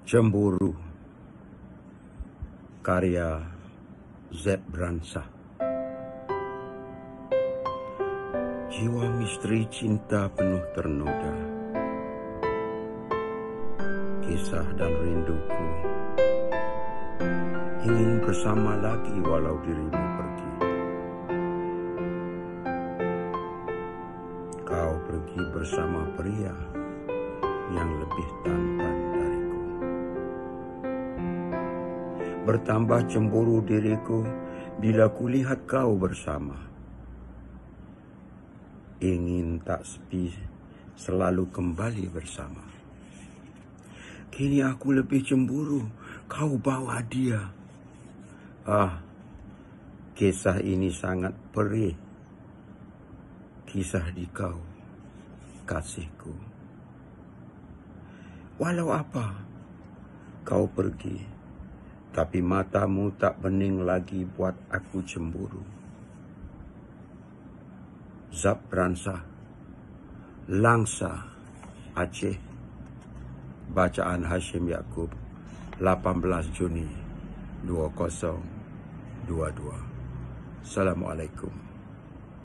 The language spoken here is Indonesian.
Cemburu, karya Z. Bransah. Jiwa misteri cinta penuh ternoda, kisah dan rinduku ingin bersama lagi walau dirimu pergi. Kau pergi bersama pria yang lebih tampan dariku. Bertambah cemburu diriku bila kulihat kau bersama. Ingin tak sepi selalu kembali bersama. Kini aku lebih cemburu kau bawa dia. Kisah ini sangat perih. Kisah di kau, kasihku. Walau apa kau pergi, tapi matamu tak bening lagi buat aku cemburu. Z. Bransah, Langsa, Aceh. Bacaan Hashim Yaakob, 18 Juni 2022. Assalamualaikum.